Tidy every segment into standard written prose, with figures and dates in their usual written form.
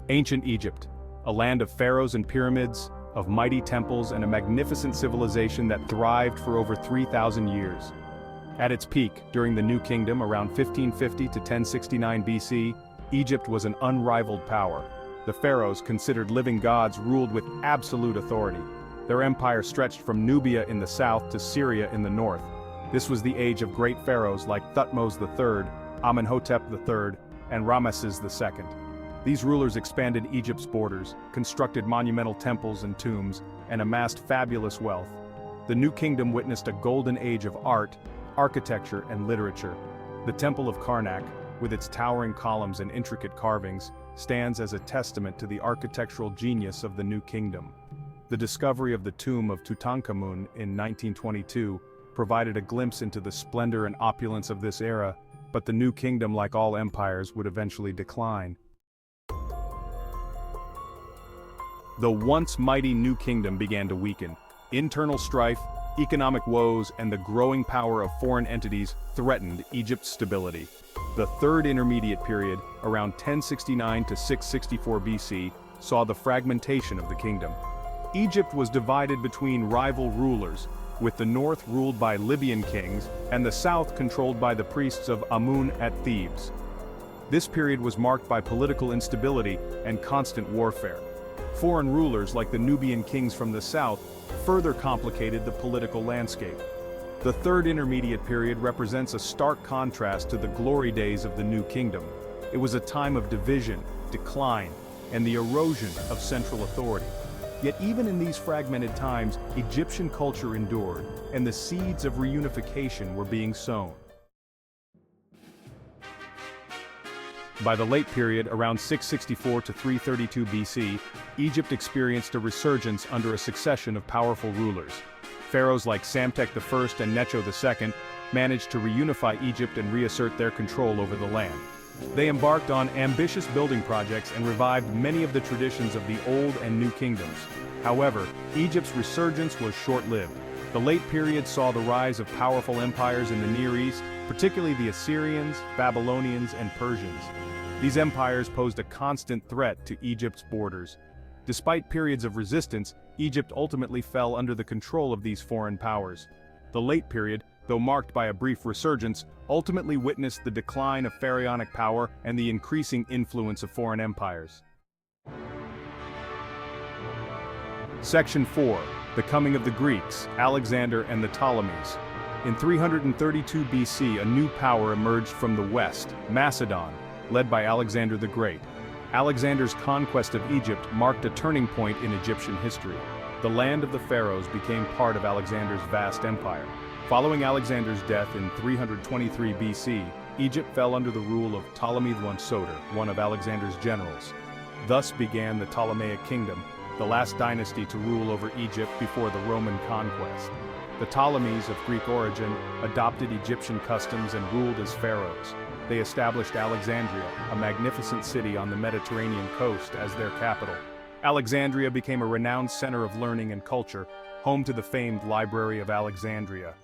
Ancient Egypt, a land of pharaohs and pyramids, of mighty temples and a magnificent civilization that thrived for over 3,000 years. At its peak, during the New Kingdom around 1550 to 1069 BC, Egypt was an unrivaled power. The pharaohs, considered living gods, ruled with absolute authority. Their empire stretched from Nubia in the south to Syria in the north. This was the age of great pharaohs like Thutmose III, Amenhotep III, and Ramesses II. These rulers expanded Egypt's borders, constructed monumental temples and tombs, and amassed fabulous wealth. The New Kingdom witnessed a golden age of art, architecture, and literature. The Temple of Karnak, with its towering columns and intricate carvings, stands as a testament to the architectural genius of the New Kingdom. The discovery of the tomb of Tutankhamun in 1922 provided a glimpse into the splendor and opulence of this era, but the New Kingdom, like all empires, would eventually decline. The once mighty New Kingdom began to weaken. Internal strife, economic woes, and the growing power of foreign entities threatened Egypt's stability. The Third Intermediate Period, around 1069 to 664 BC, saw the fragmentation of the kingdom. Egypt was divided between rival rulers, with the north ruled by Libyan kings and the south controlled by the priests of Amun at Thebes. This period was marked by political instability and constant warfare. Foreign rulers like the Nubian kings from the south further complicated the political landscape. The Third Intermediate Period represents a stark contrast to the glory days of the New Kingdom. It was a time of division, decline, and the erosion of central authority. Yet even in these fragmented times, Egyptian culture endured, and the seeds of reunification were being sown. By the late period, around 664 to 332 BC, Egypt experienced a resurgence under a succession of powerful rulers. Pharaohs like Psamtik I and Necho II managed to reunify Egypt and reassert their control over the land. They embarked on ambitious building projects and revived many of the traditions of the Old and New Kingdoms. However, Egypt's resurgence was short-lived. The late period saw the rise of powerful empires in the Near East, particularly the Assyrians, Babylonians, and Persians. These empires posed a constant threat to Egypt's borders. Despite periods of resistance, Egypt ultimately fell under the control of these foreign powers. The late period, though marked by a brief resurgence, ultimately witnessed the decline of pharaonic power and the increasing influence of foreign empires. Section 4. The coming of the Greeks, Alexander and the Ptolemies. In 332 BC, a new power emerged from the west, Macedon, led by Alexander the Great. Alexander's conquest of Egypt marked a turning point in Egyptian history. The land of the pharaohs became part of Alexander's vast empire. Following Alexander's death in 323 BC, Egypt fell under the rule of Ptolemy I Soter, one of Alexander's generals. Thus began the Ptolemaic kingdom, the last dynasty to rule over Egypt before the Roman conquest. The Ptolemies, of Greek origin, adopted Egyptian customs and ruled as pharaohs. They established Alexandria, a magnificent city on the Mediterranean coast, as their capital. Alexandria became a renowned center of learning and culture, home to the famed Library of Alexandria.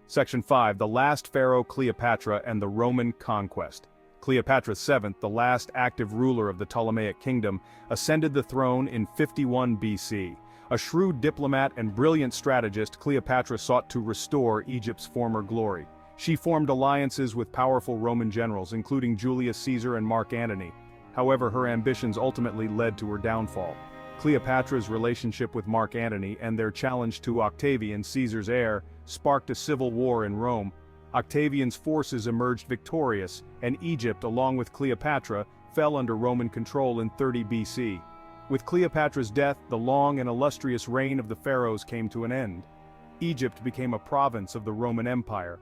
Section 5. The last pharaoh Cleopatra and the Roman conquest. Cleopatra VII, the last active ruler of the Ptolemaic kingdom, ascended the throne in 51 BC. A shrewd diplomat and brilliant strategist, Cleopatra sought to restore Egypt's former glory. She formed alliances with powerful Roman generals, including Julius Caesar and Mark Antony. However, her ambitions ultimately led to her downfall. Cleopatra's relationship with Mark Antony and their challenge to Octavian, Caesar's heir, sparked a civil war in Rome. Octavian's forces emerged victorious, and Egypt, along with Cleopatra, fell under Roman control in 30 BC. With Cleopatra's death, the long and illustrious reign of the pharaohs came to an end. Egypt became a province of the Roman Empire.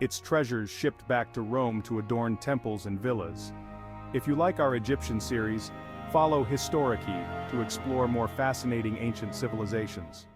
Its treasures shipped back to Rome to adorn temples and villas. If you like our Egyptian series, follow Historici to explore more fascinating ancient civilizations.